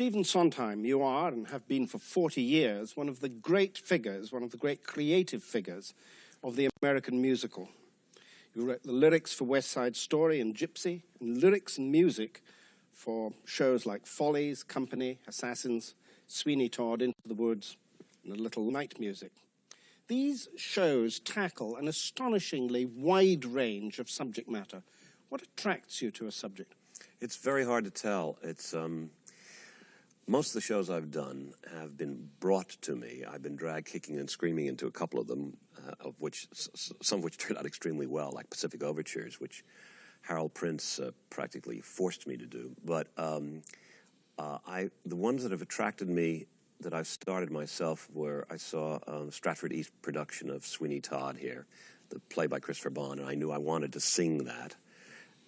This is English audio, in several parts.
Stephen Sondheim, you are, and have been for 40 years, one of the great figures, one of the great creative figures of the American musical. You wrote the lyrics for West Side Story and Gypsy, and lyrics and music for shows like Follies, Company, Assassins, Sweeney Todd, Into the Woods, and A Little Night Music. These shows tackle an astonishingly wide range of subject matter. What attracts you to a subject? It's very hard to tell. It's most of the shows I've done have been brought to me. I've been dragged kicking and screaming into a couple of them, some of which turned out extremely well, like Pacific Overtures, which Harold Prince practically forced me to do. But the ones that have attracted me that I've started myself were I saw Stratford East production of Sweeney Todd here, the play by Christopher Bond, and I knew I wanted to sing that.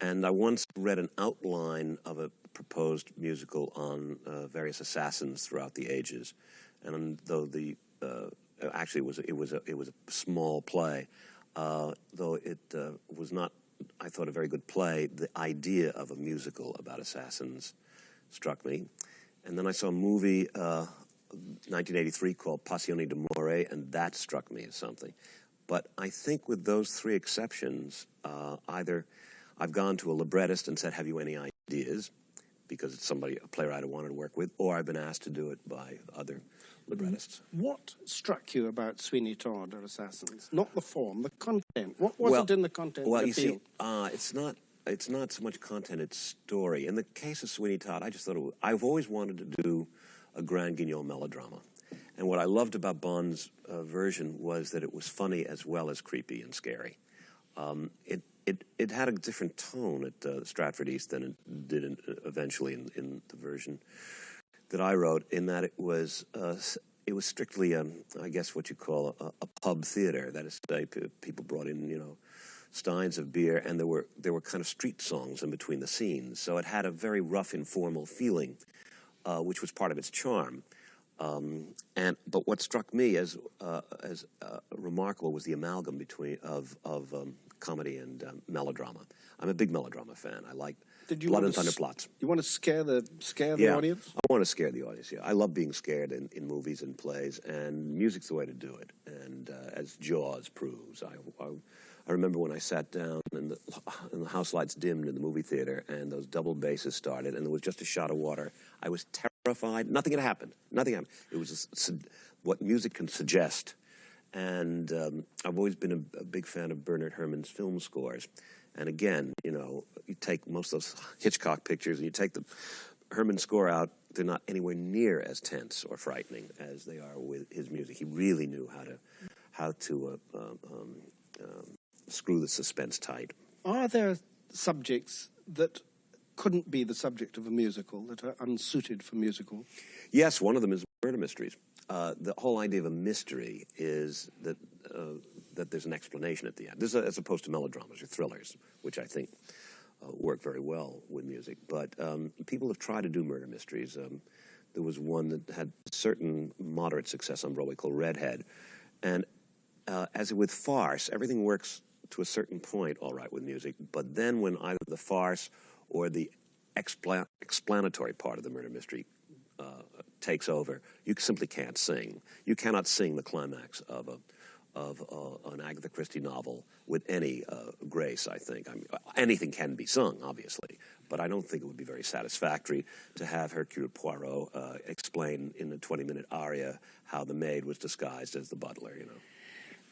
And I once read an outline of a proposed musical on various assassins throughout the ages, and though actually it was a small play, though it was not, I thought, a very good play, the idea of a musical about assassins struck me. And then I saw a movie, 1983, called Passione d'amore, and that struck me as something. But I think with those three exceptions, either I've gone to a librettist and said, have you any ideas? Because it's a playwright I wanted to work with, or I've been asked to do it by other librettists. What struck you about Sweeney Todd or Assassins? Not the form, the content. What was it in the content that appealed? It's not so much content, it's story. In the case of Sweeney Todd, I just thought I've always wanted to do a Grand Guignol melodrama. And what I loved about Bond's version was that it was funny as well as creepy and scary. It had a different tone at Stratford East than it did eventually in the version that I wrote, in that it was strictly, I guess what you call a pub theater. That is to say, people brought in, steins of beer, and there were kind of street songs in between the scenes. So it had a very rough, informal feeling, which was part of its charm. But what struck me as remarkable was the amalgam of comedy and melodrama. I'm a big melodrama fan. I like Blood and Thunder plots. You want to scare the audience? I want to scare the audience, yeah. I love being scared in movies and plays, and music's the way to do it. And as Jaws proves, I remember when I sat down and the house lights dimmed in the movie theater and those double basses started and there was just a shot of water. I was terrified. Nothing had happened. Nothing happened. It was what music can suggest. And I've always been a big fan of Bernard Herrmann's film scores. And again, you take most of those Hitchcock pictures and you take the Herrmann score out, they're not anywhere near as tense or frightening as they are with his music. He really knew how to screw the suspense tight. Are there subjects that couldn't be the subject of a musical, that are unsuited for musical? Yes, one of them is murder mysteries. The whole idea of a mystery is that there's an explanation at the end. This is as opposed to melodramas or thrillers, which I think work very well with music. But people have tried to do murder mysteries. There was one that had certain moderate success on Broadway called Redhead. And as with farce, everything works to a certain point all right with music. But then when either the farce or the explanatory part of the murder mystery takes over, you simply can't sing. You cannot sing the climax of an Agatha Christie novel with any grace, I think. I mean, anything can be sung, obviously, but I don't think it would be very satisfactory to have Hercule Poirot explain in a 20-minute aria how the maid was disguised as the butler,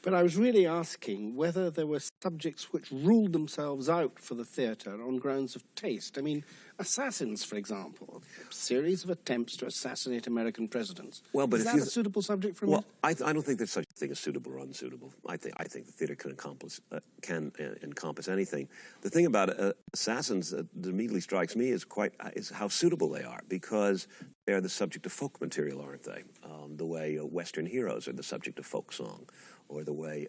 But I was really asking whether there were subjects which ruled themselves out for the theatre on grounds of taste. I mean, Assassins, for example, a series of attempts to assassinate American presidents. Well, but is that a suitable subject for me? Well, I don't think there's such a thing as suitable or unsuitable. I think the theatre can encompass anything. The thing about Assassins that immediately strikes me is how suitable they are, because they're the subject of folk material, aren't they? The way Western heroes are the subject of folk song, or the way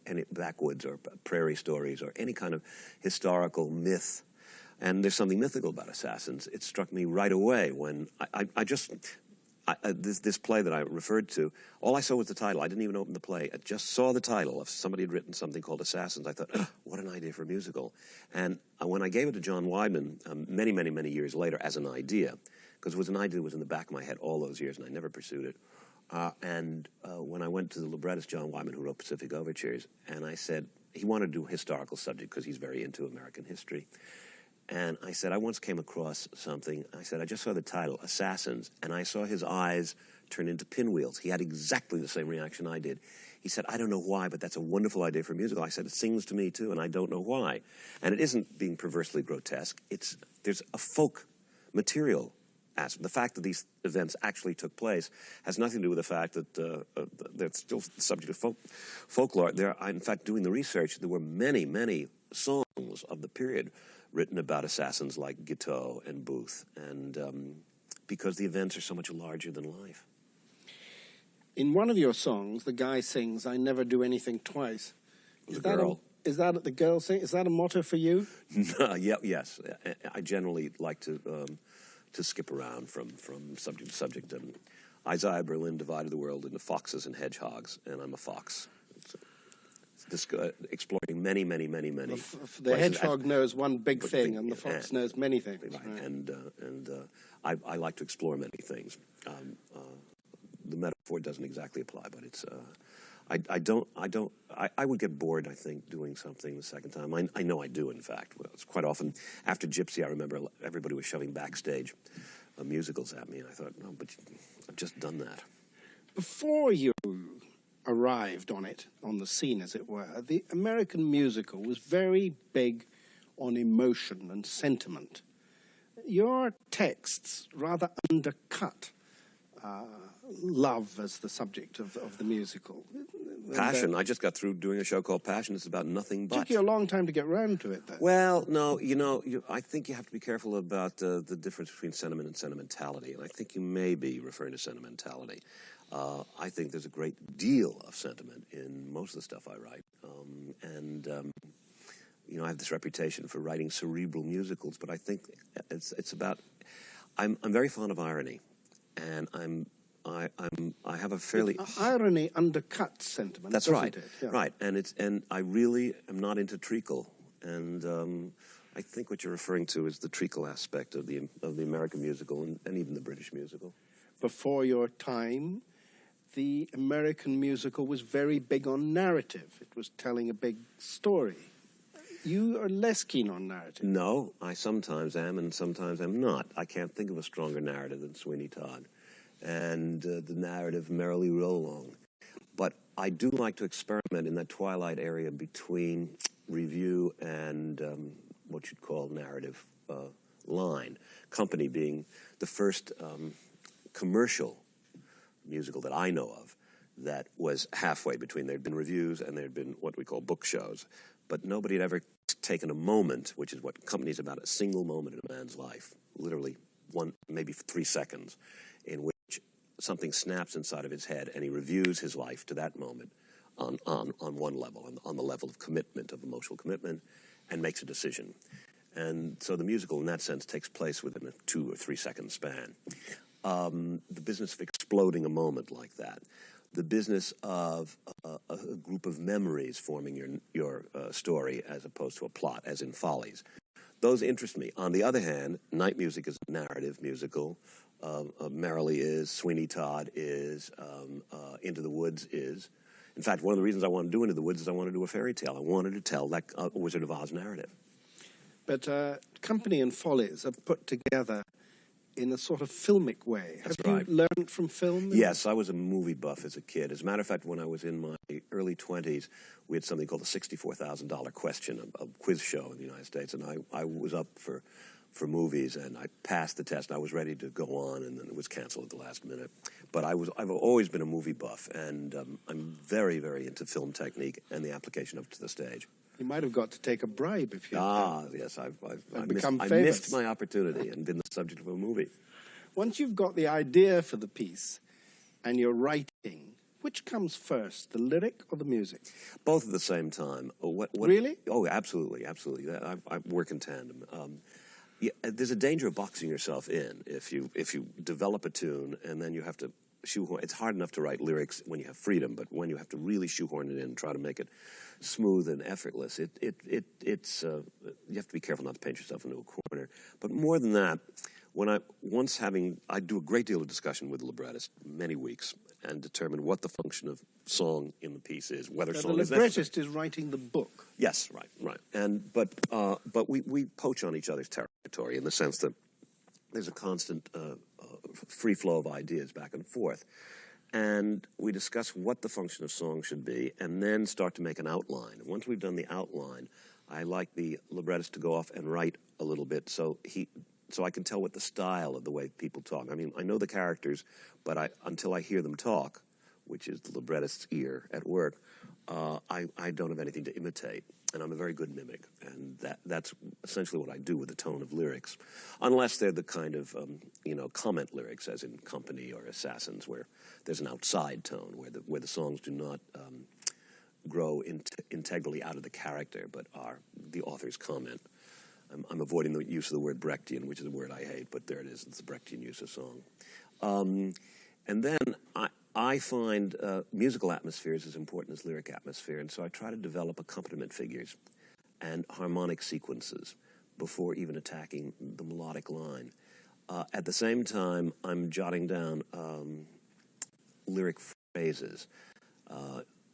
any backwoods or prairie stories or any kind of historical myth. And there's something mythical about Assassins. It struck me right away when this play that I referred to, all I saw was the title. I didn't even open the play. I just saw the title. If somebody had written something called Assassins, I thought, oh, what an idea for a musical. And when I gave it to John Weidman many, many, many years later as an idea, because it was an idea that was in the back of my head all those years, and I never pursued it. When I went to the librettist, John Wyman, who wrote Pacific Overtures, and I said, he wanted to do a historical subject because he's very into American history. And I said, I once came across something. I said, I just saw the title, Assassins, and I saw his eyes turn into pinwheels. He had exactly the same reaction I did. He said, I don't know why, but that's a wonderful idea for a musical. I said, it sings to me too, and I don't know why. And it isn't being perversely grotesque. There's a folk material aspect. The fact that these events actually took place has nothing to do with the fact that they're still the subject of folklore. In fact, doing the research, there were many, many songs of the period written about assassins like Guiteau and Booth, and because the events are so much larger than life. In one of your songs, the guy sings, "I never do anything twice." Is that the girl sing? Is that a motto for you? Yes. I generally like to skip around from subject to subject. Isaiah Berlin divided the world into foxes and hedgehogs, and I'm a fox. Exploring many. The hedgehog knows one big thing, and the fox knows many things. Right. And I like to explore many things. The metaphor doesn't exactly apply, but it's. I would get bored, I think, doing something the second time. I know I do, in fact. It's quite often after Gypsy, I remember everybody was shoving backstage musicals at me, and I thought, no, but I've just done that. Before you arrived on the scene, as it were, the American musical was very big on emotion and sentiment. Your texts rather undercut love as the subject of the musical. Passion. I just got through doing a show called Passion. It's about nothing but. It took you a long time to get round to it, though. Well, no, I think you have to be careful about the difference between sentiment and sentimentality, and I think you may be referring to sentimentality. I think there's a great deal of sentiment in most of the stuff I write, I have this reputation for writing cerebral musicals, but I think it's about. I'm very fond of irony, and I have a fairly irony undercuts sentiment. That's right, Yeah. right, and I really am not into treacle, and I think what you're referring to is the treacle aspect of the American musical and even the British musical. Before your time, the American musical was very big on narrative. It was telling a big story. You are less keen on narrative. No, I sometimes am and sometimes am not. I can't think of a stronger narrative than Sweeney Todd and the narrative Merrily Roll Along. But I do like to experiment in that twilight area between review and what you'd call narrative line. Company being the first commercial musical that I know of that was halfway between. There'd been reviews and there'd been what we call book shows. But nobody had ever taken a moment, which is what Company's about, a single moment in a man's life, literally one, maybe 3 seconds, in which something snaps inside of his head and he reviews his life to that moment on one level, on the level of commitment, of emotional commitment, and makes a decision. And so the musical, in that sense, takes place within a 2 or 3 second span. The business of exploding a moment like that, the business of a group of memories forming your story as opposed to a plot, as in Follies. Those interest me. On the other hand, Night Music is a narrative musical. Merrily is, Sweeney Todd is, Into the Woods is. In fact, one of the reasons I wanted to do Into the Woods is I wanted to do a fairy tale. I wanted to tell that Wizard of Oz narrative. But Company and Follies are put together in a sort of filmic way. That's Have right. you learned from film? Yes, I was a movie buff as a kid. As a matter of fact, when I was in my early 20s, we had something called the $64,000 question, a quiz show in the United States, and I was up for movies, and I passed the test. I was ready to go on, and then it was canceled at the last minute. But I've always been a movie buff, and I'm very, very into film technique and the application of it to the stage. You might have got to take a bribe if you Yes, I famous. missed my opportunity and been the subject of a movie. Once you've got the idea for the piece and you're writing, which comes first, the lyric or the music? Both at the same time. Really? Oh, absolutely. I work in tandem. There's a danger of boxing yourself in if you develop a tune and then you have to shoehorn. It's hard enough to write lyrics when you have freedom, but when you have to really shoehorn it in and try to make it smooth and effortless, it's you have to be careful not to paint yourself into a corner. But more than that, I do a great deal of discussion with the librettist, many weeks, and determine what the function of song in the piece is, whether So song the is necessary. librettist is writing the book. Yes, right. But we poach on each other's territory in the sense that there's a constant free flow of ideas back and forth. And we discuss what the function of song should be and then start to make an outline. Once we've done the outline, I like the librettist to go off and write a little bit so I can tell what the style of the way people talk. I mean, I know the characters, but until I hear them talk, which is the librettist's ear at work, I don't have anything to imitate. And I'm a very good mimic, and that's essentially what I do with the tone of lyrics, unless they're the kind of comment lyrics, as in Company or Assassins, where there's an outside tone, where the songs do not grow integrally out of the character, but are the author's comment. I'm avoiding the use of the word Brechtian, which is a word I hate, but there it is. It's the Brechtian use of song. And then I find musical atmospheres as important as lyric atmosphere, and so I try to develop accompaniment figures and harmonic sequences before even attacking the melodic line. At the same time, I'm jotting down lyric phrases,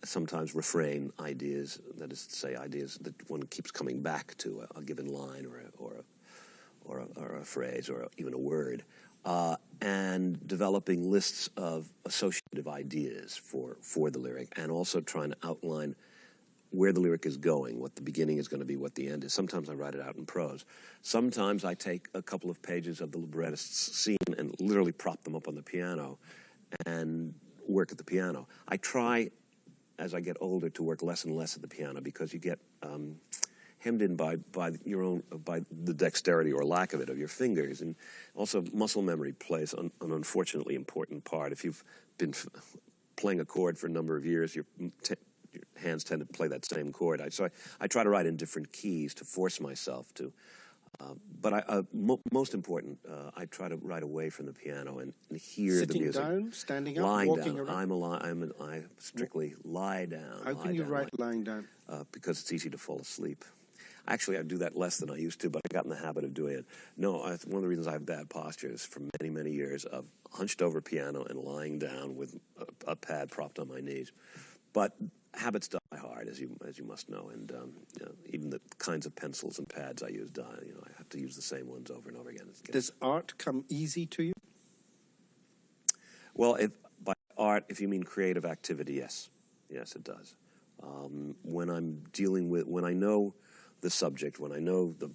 sometimes refrain ideas, that is to say, ideas that one keeps coming back to a given line or a phrase or even a word. And developing lists of associative ideas for the lyric, and also trying to outline where the lyric is going, what the beginning is going to be, what the end is. Sometimes I write it out in prose. Sometimes I take a couple of pages of the librettist's scene and literally prop them up on the piano and work at the piano. I try, as I get older, to work less and less at the piano because you get hemmed in by the dexterity or lack of it of your fingers, and also muscle memory plays an unfortunately important part. If you've been playing a chord for a number of years, your hands tend to play that same chord. So I try to write in different keys to force myself to. But most important, I try to write away from the piano and hear the music. Sitting down, standing up, lying walking down. around? I strictly lie down. How can you write lying down? Because it's easy to fall asleep. Actually, I do that less than I used to, but I got in the habit of doing it. No, one of the reasons I have bad posture is for many, many years of hunched over piano and lying down with a pad propped on my knees. But habits die hard, as you must know, and even the kinds of pencils and pads I use die. I have to use the same ones over and over again. Does art come easy to you? Well, by art, if you mean creative activity, yes, it does. When I know the subject, when I know the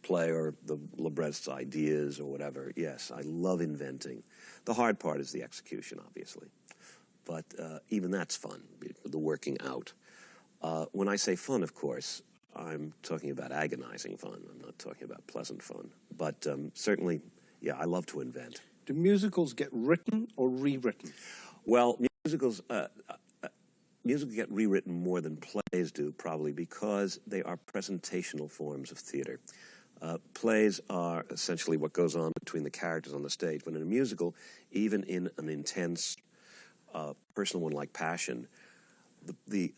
play or the librettist's ideas or whatever, yes, I love inventing. The hard part is the execution, obviously. But even that's fun, the working out. When I say fun, of course, I'm talking about agonizing fun. I'm not talking about pleasant fun. But certainly, yeah, I love to invent. Do musicals get written or rewritten? Well, musicals get rewritten more than plays do, probably because they are presentational forms of theater. Plays are essentially what goes on between the characters on the stage. But in a musical, even in an intense personal one like Passion, the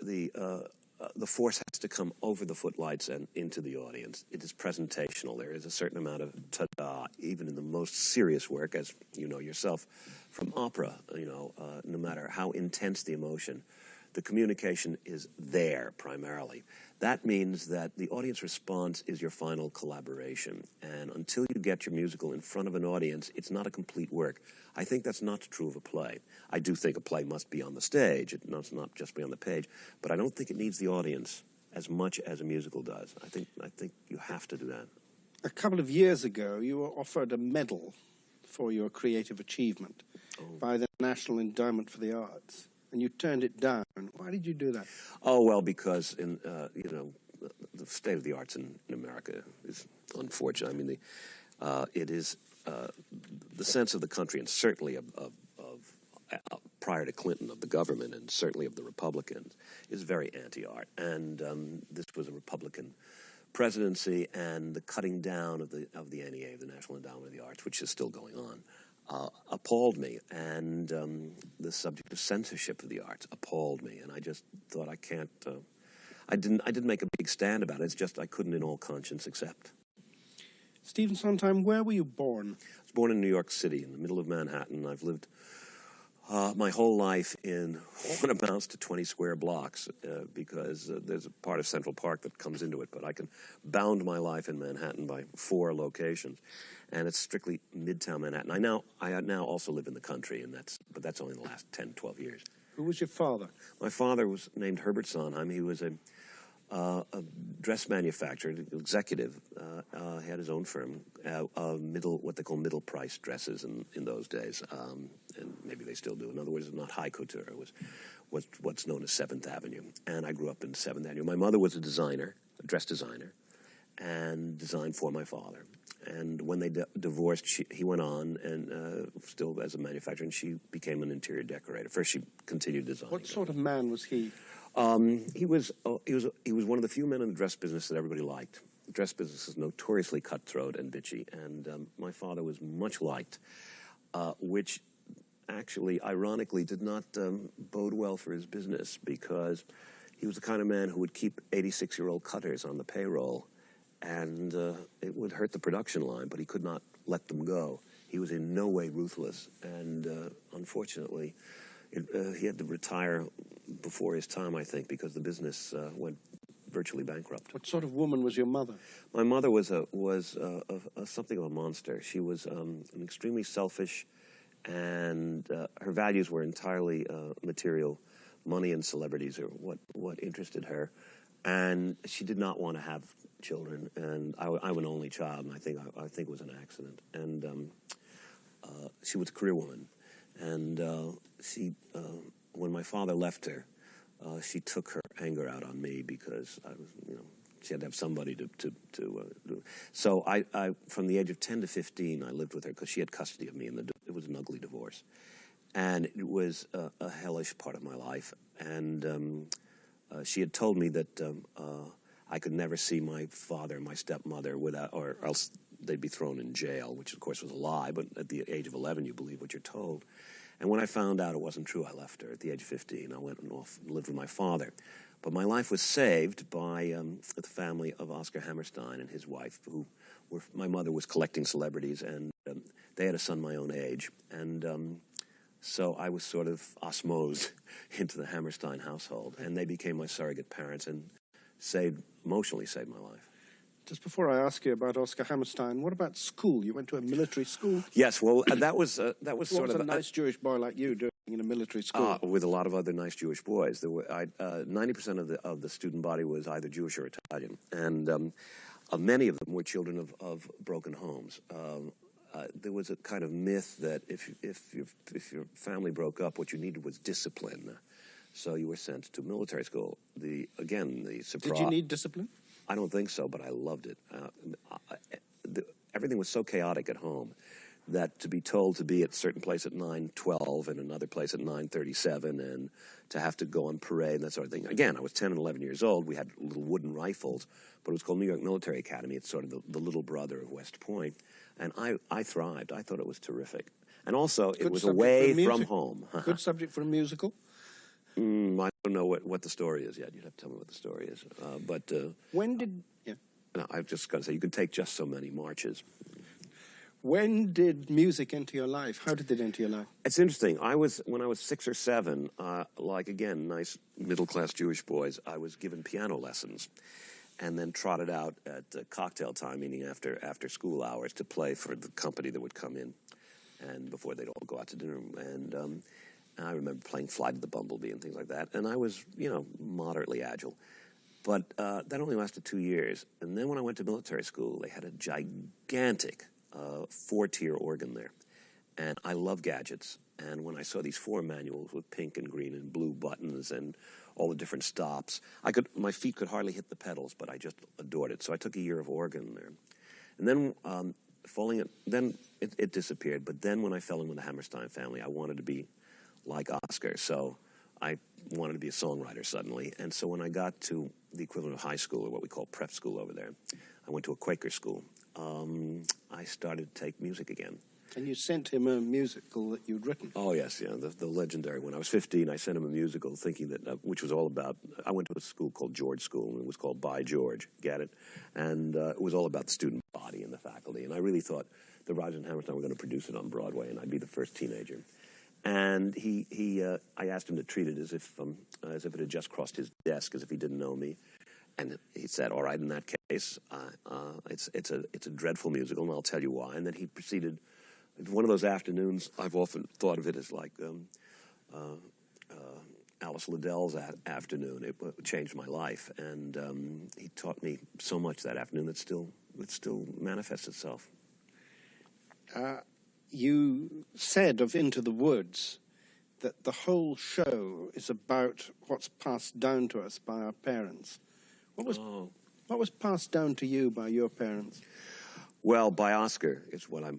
force has to come over the footlights and into the audience. It is presentational. There is a certain amount of ta-da, even in the most serious work, as you know yourself from opera. No matter how intense the emotion, the communication is there primarily. That means that the audience response is your final collaboration. And until you get your musical in front of an audience, it's not a complete work. I think that's not true of a play. I do think a play must be on the stage. It must not just be on the page. But I don't think it needs the audience as much as a musical does. I think you have to do that. A couple of years ago, you were offered a medal for your creative achievement by the National Endowment for the Arts, and you turned it down. Why did you do that? Oh, well, because the state of the arts in America is unfortunate. I mean, it is the sense of the country, and certainly of prior to Clinton, of the government, and certainly of the Republicans, is very anti-art. And this was a Republican presidency, and the cutting down of the NEA, the National Endowment of the Arts, which is still going on, appalled me. And the subject of censorship of the arts appalled me. And I just thought, I can't. I didn't make a big stand about it. It's just I couldn't, in all conscience, accept. Stephen Sondheim, where were you born? I was born in New York City, in the middle of Manhattan. I've lived my whole life in what amounts to 20 square blocks because there's a part of Central Park that comes into it, but I can bound my life in Manhattan by 4 locations, and it's strictly Midtown Manhattan. I now also live in the country, but that's only in the last 10, 12 years. Who was your father? My father was named Herbert Sondheim. He was a dress manufacturer, executive. He had his own firm, what they call middle-priced dresses in those days, and maybe they still do. In other words, not high couture. It was what's known as 7th Avenue, and I grew up in 7th Avenue. My mother was a designer, a dress designer, and designed for my father. And when they divorced, he went on and still as a manufacturer, and she became an interior decorator. First, she continued designing. What sort of man was he? He was one of the few men in the dress business that everybody liked. The dress business is notoriously cutthroat and bitchy, and my father was much liked, which actually, ironically, did not bode well for his business because he was the kind of man who would keep 86-year-old cutters on the payroll, and it would hurt the production line, but he could not let them go. He was in no way ruthless, and unfortunately, he had to retire before his time, I think, because the business went virtually bankrupt. What sort of woman was your mother? My mother was something of a monster. She was an extremely selfish, and her values were entirely material. Money and celebrities are what interested her, and she did not want to have children. And I'm an only child, and I think it was an accident. And she was a career woman, and when my father left her, she took her anger out on me because I was, she had to have somebody to do. So I, from the age of 10 to 15, I lived with her because she had custody of me, and it was an ugly divorce. And it was a hellish part of my life. And she had told me that I could never see my father and my stepmother without, or else they'd be thrown in jail, which of course was a lie, but at the age of 11 you believe what you're told. And when I found out it wasn't true, I left her at the age of 15. I went and lived with my father. But my life was saved by the family of Oscar Hammerstein and his wife, my mother was collecting celebrities, and they had a son my own age. And so I was sort of osmosed into the Hammerstein household, and they became my surrogate parents and emotionally saved my life. Just before I ask you about Oscar Hammerstein, what about school? You went to a military school? Yes, well, that was sort of a nice Jewish boy like you doing in a military school? With a lot of other nice Jewish boys. There were 90% of the student body was either Jewish or Italian, and many of them were children of broken homes. There was a kind of myth that if your family broke up, what you needed was discipline. So you were sent to military school. The surprise. Did you need discipline? I don't think so, but I loved it. Everything was so chaotic at home that to be told to be at a certain place at 9:12 and another place at 9:37 and to have to go on parade and that sort of thing. Again, I was 10 and 11 years old. We had little wooden rifles, but it was called New York Military Academy. It's sort of the little brother of West Point. And I thrived. I thought it was terrific. And also, it was away from home. Good subject for a musical? I don't know what the story is yet. You'd have to tell me what the story is. When did... Yeah. No, I was just going to say, you can take just so many marches. When did music enter your life? How did it enter your life? It's interesting. When I was 6 or 7, nice middle-class Jewish boys, I was given piano lessons and then trotted out at cocktail time, meaning after school hours, to play for the company that would come in, and before they'd all go out to dinner. And I remember playing Fly to the Bumblebee and things like that. And I was, moderately agile. But that only lasted 2 years. And then when I went to military school, they had a gigantic 4-tier organ there. And I love gadgets. And when I saw these 4 manuals with pink and green and blue buttons and all the different stops, my feet could hardly hit the pedals, but I just adored it. So I took a year of organ there. And then it disappeared. But then when I fell in with the Hammerstein family, I wanted to be like Oscar. So I wanted to be a songwriter suddenly. And so when I got to the equivalent of high school, or what we call prep school over there, I went to a Quaker school. I started to take music again. And you sent him a musical that you'd written. Oh, yes, yeah, the legendary one. I was 15, I sent him a musical thinking that, which was all about, I went to a school called George School, and it was called By George, get it? And it was all about the student body and the faculty, and I really thought the Rodgers and Hammerstein were going to produce it on Broadway, and I'd be the first teenager. And I asked him to treat it as if it had just crossed his desk, as if he didn't know me. And he said, all right, in that case, it's a dreadful musical, and I'll tell you why. And then he proceeded. One of those afternoons, I've often thought of it as like Alice Liddell's afternoon. It changed my life, and he taught me so much that afternoon that still manifests itself. You said of Into the Woods that the whole show is about what's passed down to us by our parents. What was passed down to you by your parents? Well, by Oscar is what I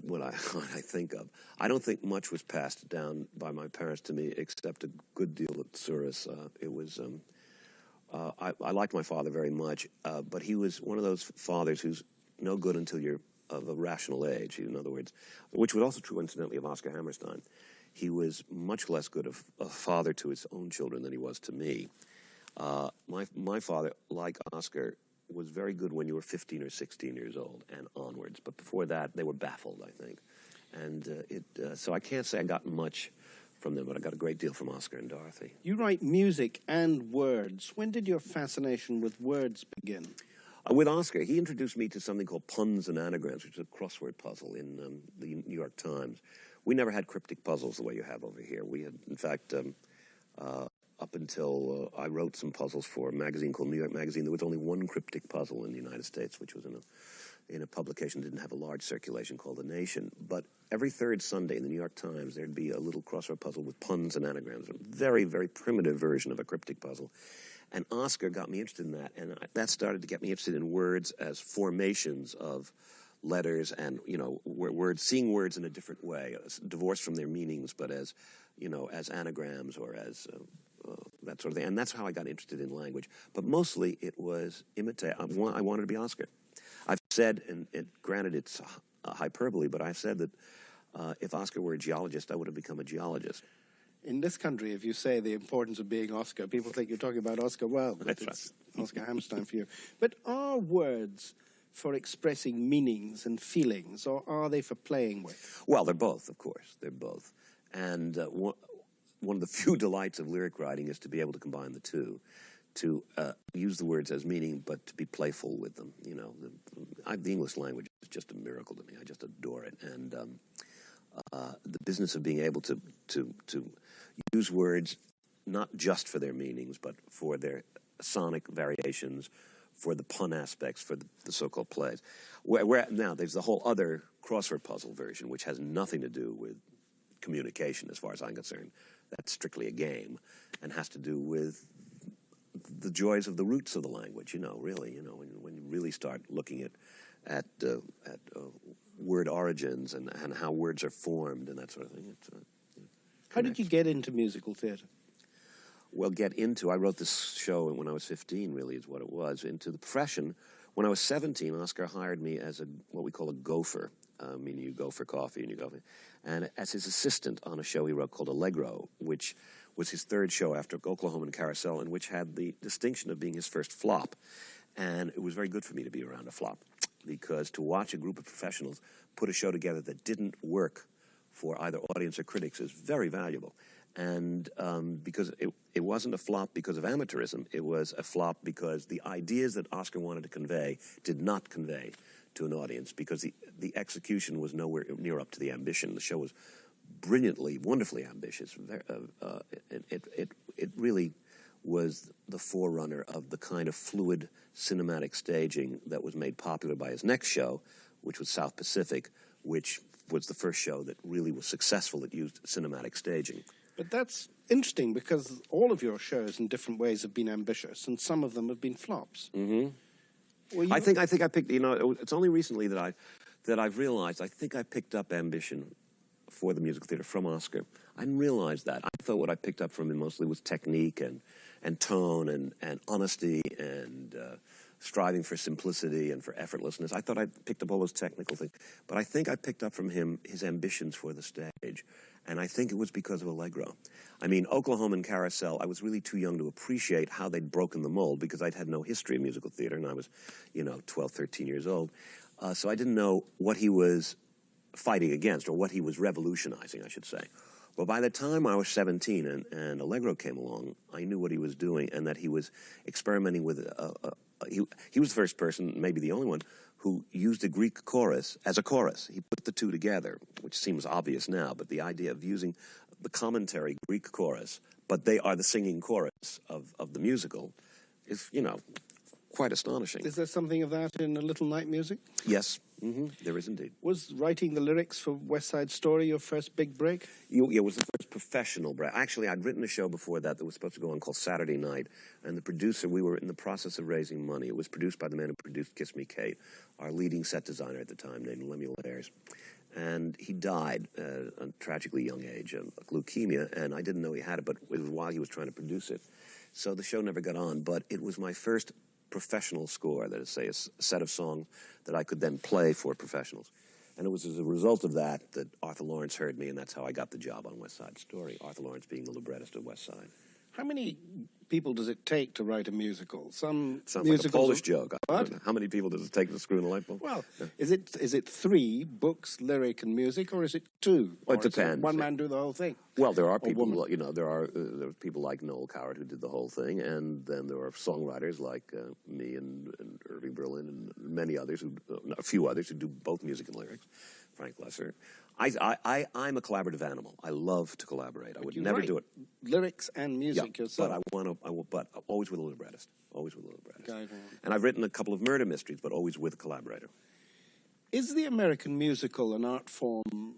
think of. I don't think much was passed down by my parents to me, except a good deal at Souris. I liked my father very much, but he was one of those fathers who's no good until you're of a rational age. In other words, which was also true, incidentally, of Oscar Hammerstein. He was much less good of a father to his own children than he was to me. My father, like Oscar, was very good when you were 15 or 16 years old and onwards. But before that, they were baffled, I think. And so I can't say I got much from them, but I got a great deal from Oscar and Dorothy. You write music and words. When did your fascination with words begin? With Oscar, he introduced me to something called Puns and Anagrams, which is a crossword puzzle in the New York Times. We never had cryptic puzzles the way you have over here. We had, in fact, up until I wrote some puzzles for a magazine called New York Magazine, there was only one cryptic puzzle in the United States, which was in a publication that didn't have a large circulation called The Nation. But every third Sunday in the New York Times, there'd be a little crossword puzzle with puns and anagrams, a very, very primitive version of a cryptic puzzle. And Oscar got me interested in that, and that started to get me interested in words as formations of letters and, words, seeing words in a different way, divorced from their meanings, but as anagrams or as that sort of thing. And that's how I got interested in language. But mostly it was imitate. I wanted to be Oscar. I've said, and granted it's hyperbole, but I've said that if Oscar were a geologist, I would have become a geologist. In this country, if you say the importance of being Oscar, people think you're talking about Oscar Wilde, but it's right. Oscar Hammerstein for you. But are words for expressing meanings and feelings, or are they for playing with? Well, they're both, of course. They're both. And one of the few delights of lyric writing is to be able to combine the two, to use the words as meaning, but to be playful with them. The English language is just a miracle to me. I just adore it. And the business of being able to use words not just for their meanings, but for their sonic variations, for the pun aspects, for the so-called plays. Now, there's the whole other crossword puzzle version, which has nothing to do with communication, as far as I'm concerned. That's strictly a game, and has to do with the joys of the roots of the language. Really, when you really start looking at word origins and how words are formed and that sort of thing. How did you get into musical theatre? Well, I wrote this show when I was 15, really, is what it was, into the profession. When I was 17, Oscar hired me as what we call a gopher, meaning you go for coffee and you go, and as his assistant on a show he wrote called Allegro, which was his third show after Oklahoma and Carousel, and which had the distinction of being his first flop. And it was very good for me to be around a flop, because to watch a group of professionals put a show together that didn't work for either audience or critics is very valuable. And because it wasn't a flop because of amateurism, it was a flop because the ideas that Oscar wanted to convey did not convey to an audience, because the execution was nowhere near up to the ambition. The show was brilliantly, wonderfully ambitious. It really was the forerunner of the kind of fluid cinematic staging that was made popular by his next show, which was South Pacific, which was the first show that really was successful that used cinematic staging. But that's interesting, because all of your shows in different ways have been ambitious, and some of them have been flops. Mm-hmm. I think I picked. It's only recently that I've realized. I think I picked up ambition for the musical theater from Oscar. I didn't realize that. I thought what I picked up from him mostly was technique and tone and honesty and striving for simplicity and for effortlessness. I thought I picked up all those technical things. But I think I picked up from him his ambitions for the stage. And I think it was because of Allegro. I mean, Oklahoma and Carousel, I was really too young to appreciate how they'd broken the mold because I'd had no history of musical theater, and I was, 12, 13 years old. So I didn't know what he was fighting against, or what he was revolutionizing, I should say. Well, by the time I was 17 and Allegro came along, I knew what he was doing and that he was experimenting with he was the first person, maybe the only one, who used a Greek chorus as a chorus. He put the two together, which seems obvious now, but the idea of using the commentary Greek chorus, but they are the singing chorus of the musical, is, quite astonishing. Is there something of that in A Little Night Music? Yes, there is indeed. Was writing the lyrics for West Side Story your first big break? It was the first professional break. Actually, I'd written a show before that was supposed to go on called Saturday Night, and the producer, we were in the process of raising money. It was produced by the man who produced Kiss Me Kate, our leading set designer at the time, named Lemuel Ayres. And he died at a tragically young age of leukemia, and I didn't know he had it, but it was while he was trying to produce it. So the show never got on, but it was my first professional score, that is, say, a set of songs that I could then play for professionals. And it was as a result of that Arthur Lawrence heard me, and that's how I got the job on West Side Story, Arthur Lawrence being the librettist of West Side. How many people does it take to write a musical? Sounds like a Polish joke. What? How many people does it take to screw in a light bulb? Well, is it 3 books, lyric, and music, or is it 2? Well, it depends. One man do the whole thing. Well, there are people. There are people like Noel Coward who did the whole thing, and then there are songwriters like me and Irving Berlin and many others a few others who do both music and lyrics. Frank Lesser. I'm a collaborative animal. I love to collaborate. I would never do it. Lyrics and music yourself. But always with a librettist. Always with a librettist. Okay. And I've written a couple of murder mysteries, but always with a collaborator. Is the American musical an art form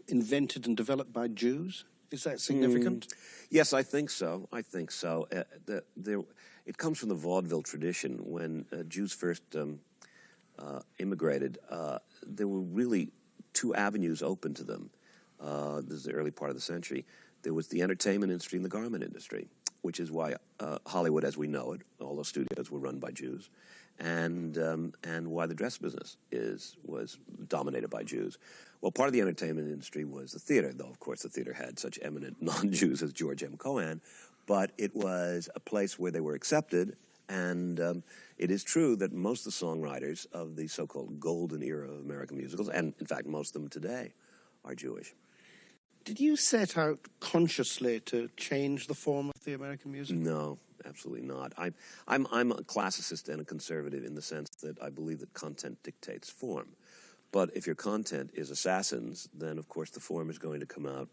invented and developed by Jews? Is that significant? Yes, I think so. It comes from the vaudeville tradition. When Jews first immigrated, there were really 2 avenues open to them. This is the early part of the century. There was the entertainment industry and the garment industry, which is why Hollywood, as we know it, all those studios were run by Jews, and why the dress business was dominated by Jews. Well, part of the entertainment industry was the theater, though, of course, the theater had such eminent non-Jews as George M. Cohan, but it was a place where they were accepted, and it is true that most of the songwriters of the so-called golden era of American musicals, and in fact most of them today, are Jewish. Did you set out consciously to change the form of the American music? No, absolutely not. I'm a classicist and a conservative in the sense that I believe that content dictates form. But if your content is Assassins, then of course the form is going to come out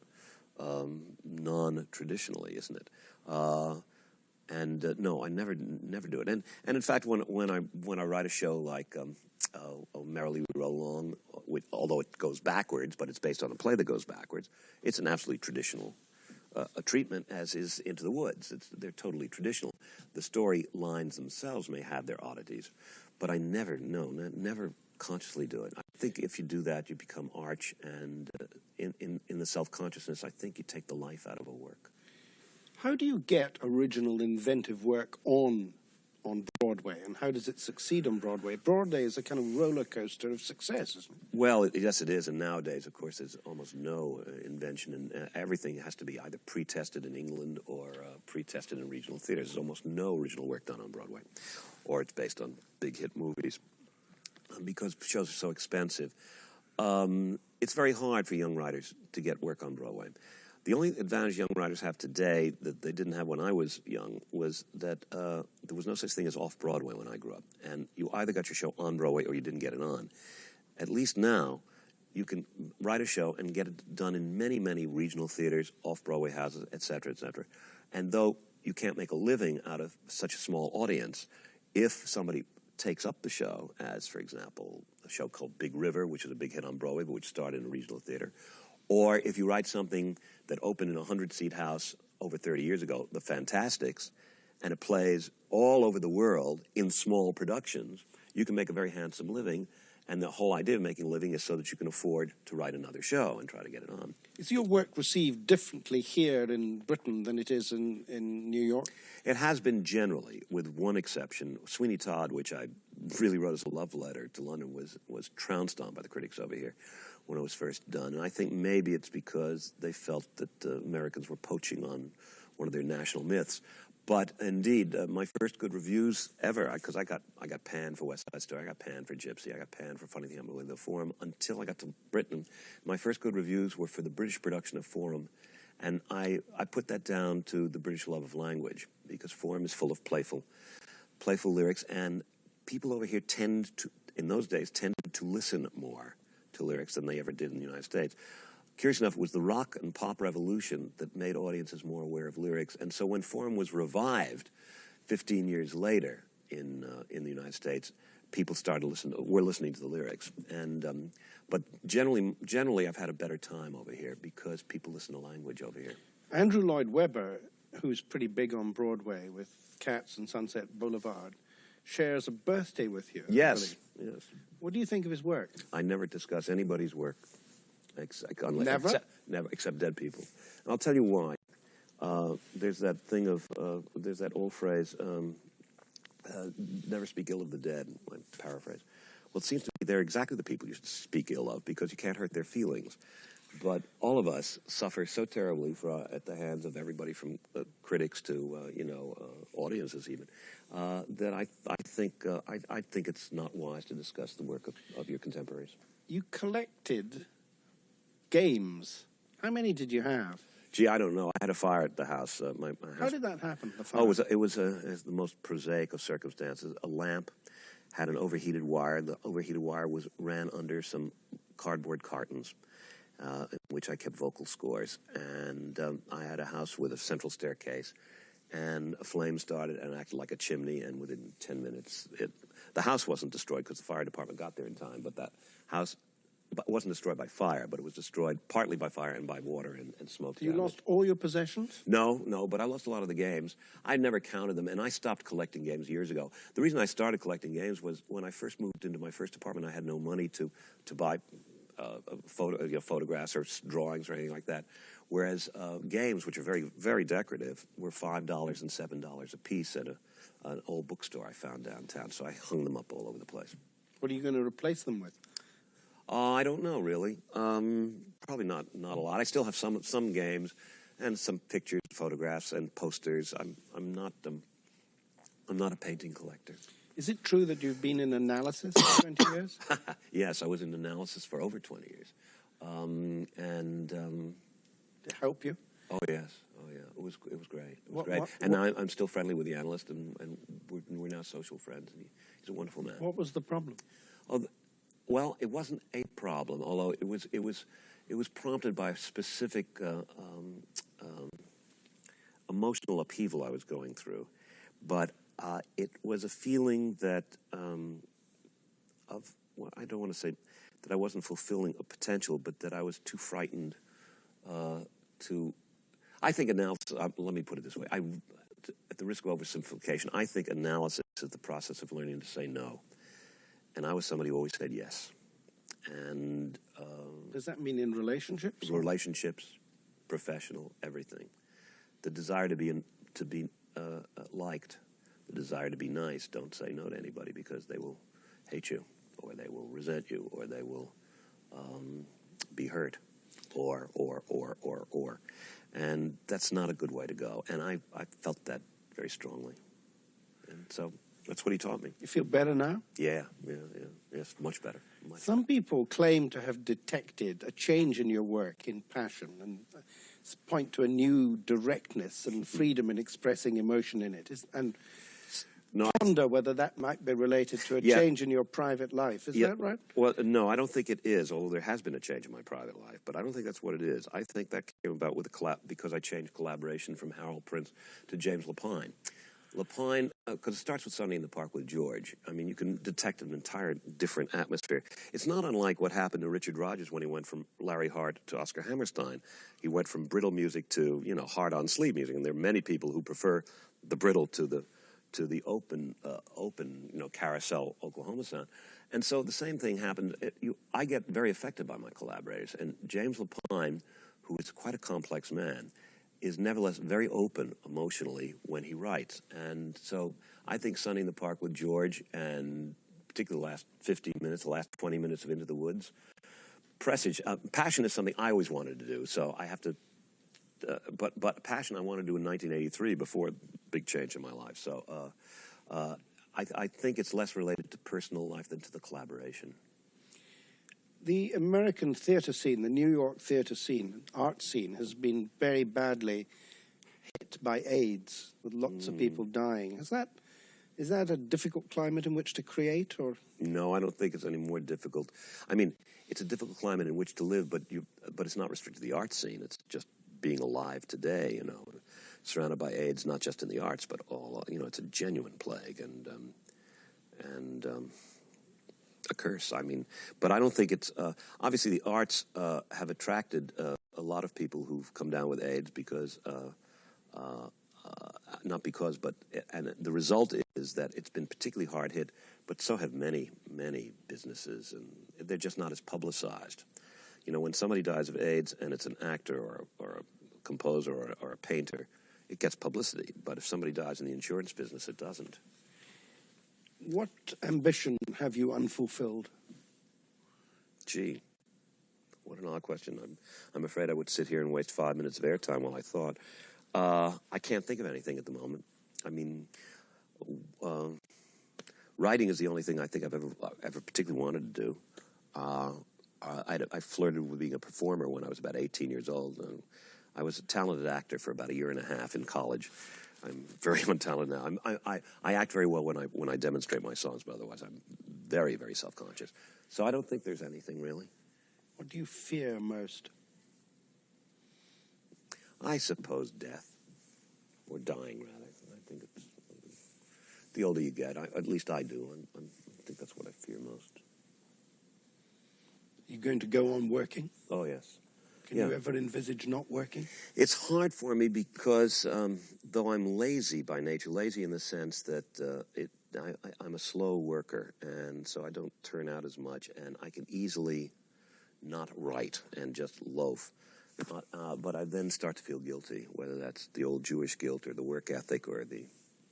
non-traditionally, isn't it? No, I never do it. And in fact, when I write a show like Merrily We Roll Along, although it goes backwards, but it's based on a play that goes backwards, it's an absolutely traditional a treatment, as is Into the Woods. They're totally traditional. The story lines themselves may have their oddities, but I never consciously do it. I think if you do that, you become arch, and in the self-consciousness, I think you take the life out of a work. How do you get original, inventive work on Broadway, and how does it succeed on Broadway? Broadway is a kind of roller coaster of success, isn't it? Well, yes, it is, and nowadays, of course, there's almost no invention, and everything has to be either pre-tested in England or pre-tested in regional theaters. There's almost no original work done on Broadway, or it's based on big hit movies, because shows are so expensive. It's very hard for young writers to get work on Broadway. The only advantage young writers have today that they didn't have when I was young was that there was no such thing as off-Broadway when I grew up. And you either got your show on Broadway or you didn't get it on. At least now, you can write a show and get it done in many, many regional theaters, off-Broadway houses, et cetera, et cetera. And though you can't make a living out of such a small audience, if somebody takes up the show, as, for example, a show called Big River, which is a big hit on Broadway, but which started in a regional theater, or if you write something that opened in a 100-seat house over 30 years ago, The Fantastics, and it plays all over the world in small productions, you can make a very handsome living And the whole idea of making a living is so that you can afford to write another show and try to get it on. Is your work received differently here in Britain than it is in New York? It has been generally, with one exception. Sweeney Todd, which I really wrote as a love letter to London, was trounced on by the critics over here when it was first done. And I think maybe it's because they felt that Americans were poaching on one of their national myths. But indeed, my first good reviews ever, because I got panned for West Side Story, I got panned for Gypsy, I got panned for Funny Thing Happened with the Forum, until I got to Britain. My first good reviews were for the British production of Forum, and I put that down to the British love of language, because Forum is full of playful lyrics, and people over here in those days, tended to listen more to lyrics than they ever did in the United States. Curious enough, it was the rock and pop revolution that made audiences more aware of lyrics. And so when Forum was revived 15 years later in the United States, people were listening to the lyrics. And but generally, I've had a better time over here because people listen to language over here. Andrew Lloyd Webber, who's pretty big on Broadway with Cats and Sunset Boulevard, shares a birthday with you. Yes, really. yes. What do you think of his work? I never discuss anybody's work. Never? Never, except dead people. And I'll tell you why. There's that thing there's that old phrase, never speak ill of the dead, I paraphrase. Well, it seems to me they're exactly the people you should speak ill of, because you can't hurt their feelings. But all of us suffer so terribly at the hands of everybody from critics to, audiences even, that I think it's not wise to discuss the work of your contemporaries. You collected games. How many did you have? Gee, I don't know. I had a fire at the house. My house. How did that happen? The fire? Oh, it was the most prosaic of circumstances. A lamp had an overheated wire. The overheated wire ran under some cardboard cartons, in which I kept vocal scores. And I had a house with a central staircase, and a flame started and acted like a chimney. And within 10 minutes, the house wasn't destroyed because the fire department got there in time. But that house wasn't destroyed by fire, but it was destroyed partly by fire and by water and smoke. So you lost all your possessions? No, but I lost a lot of the games. I never counted them, and I stopped collecting games years ago. The reason I started collecting games was when I first moved into my first apartment, I had no money to buy photographs or drawings or anything like that. Whereas games, which are very, very decorative, were $5 and $7 a piece at an old bookstore I found downtown. So I hung them up all over the place. What are you going to replace them with? I don't know, really. Probably not a lot. I still have some games and some pictures, photographs, and posters. I'm not a painting collector. Is it true that you've been in analysis for 20 years? Yes, I was in analysis for over 20 years. To help you? Oh yes, it was great. It was great. And now I'm still friendly with the analyst, and we're now social friends. And he's a wonderful man. What was the problem? Oh, well, it wasn't a problem, although it was prompted by a specific emotional upheaval I was going through. But it was a feeling that I don't want to say that I wasn't fulfilling a potential, but that I was too frightened to. I think analysis. Let me put it this way: at the risk of oversimplification, I think analysis is the process of learning to say no. And I was somebody who always said yes. And does that mean in relationships? Relationships, professional, everything. The desire to be liked, the desire to be nice. Don't say no to anybody because they will hate you, or they will resent you, or they will be hurt, or. And that's not a good way to go. And I felt that very strongly. And so that's what he taught me. You feel better now? Yeah. Yes, much better. Some people claim to have detected a change in your work in passion and point to a new directness and freedom in expressing emotion in it. Wonder whether that might be related to a change in your private life. Is that right? Well, no, I don't think it is, although there has been a change in my private life. But I don't think that's what it is. I think that came about with because I changed collaboration from Harold Prince to James Lapine. Lapine, because it starts with Sunday in the Park with George. I mean, you can detect an entire different atmosphere. It's not unlike what happened to Richard Rodgers when he went from Larry Hart to Oscar Hammerstein. He went from brittle music to, hard-on sleeve music. And there are many people who prefer the brittle to to the open, carousel Oklahoma sound. And so the same thing happened. I get very affected by my collaborators. And James Lapine, who is quite a complex man, is nevertheless very open emotionally when he writes. And so I think Sunny in the Park with George, and particularly the last 15 minutes, the last 20 minutes of Into the Woods, Passion is something I always wanted to do. So I have to, but Passion I wanted to do in 1983 before a big change in my life. So I think it's less related to personal life than to the collaboration. The American theatre scene, the New York theatre scene, art scene, has been very badly hit by AIDS, with lots of people dying. Is that a difficult climate in which to create, or? No, I don't think it's any more difficult. I mean, it's a difficult climate in which to live, but it's not restricted to the art scene. It's just being alive today, surrounded by AIDS, not just in the arts, but all, it's a genuine plague and a curse. I mean, but I don't think it's, obviously the arts have attracted a lot of people who've come down with AIDS because, not because, but, and the result is that it's been particularly hard hit, but so have many, many businesses, and they're just not as publicized. When somebody dies of AIDS and it's an actor or a composer or a painter, it gets publicity. But if somebody dies in the insurance business, it doesn't. What ambition have you unfulfilled? Gee, what an odd question. I'm afraid I would sit here and waste 5 minutes of airtime while I thought. I can't think of anything at the moment. I mean, writing is the only thing I think I've ever particularly wanted to do. I flirted with being a performer when I was about 18 years old. I was a talented actor for about a year and a half in college. I'm very untalented now. I act very well when I demonstrate my songs, but otherwise I'm very, very self-conscious. So I don't think there's anything really. What do you fear most? I suppose death, or dying rather. I think it's the older you get. At least I do. I think that's what I fear most. Are you going to go on working? Oh yes. Can you ever envisage not working? It's hard for me because though I'm lazy by nature, lazy in the sense that I'm a slow worker, and so I don't turn out as much, and I can easily not write and just loaf. But I then start to feel guilty, whether that's the old Jewish guilt or the work ethic or the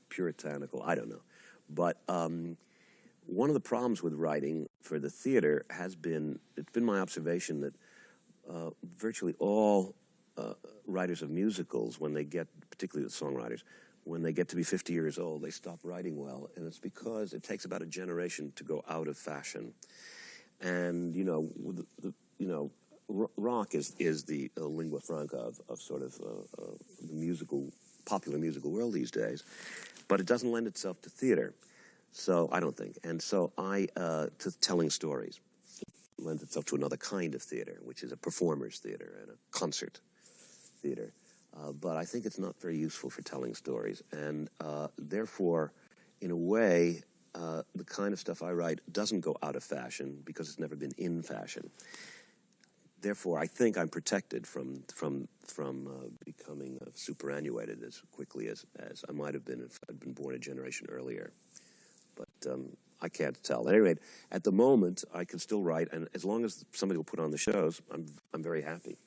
puritanical, I don't know. But one of the problems with writing for the theater it's been my observation that virtually all writers of musicals, when they get, particularly the songwriters, when they get to be 50 years old, they stop writing well, and it's because it takes about a generation to go out of fashion. And rock is the lingua franca of sort of the popular musical world these days, but it doesn't lend itself to theater. So I don't think, and so to telling stories. Lends itself to another kind of theater, which is a performer's theater and a concert theater. But I think it's not very useful for telling stories. And therefore, in a way, the kind of stuff I write doesn't go out of fashion because it's never been in fashion. Therefore, I think I'm protected from becoming superannuated as quickly as I might have been if I'd been born a generation earlier. But I can't tell. At any rate, at the moment, I can still write, and as long as somebody will put on the shows, I'm very happy.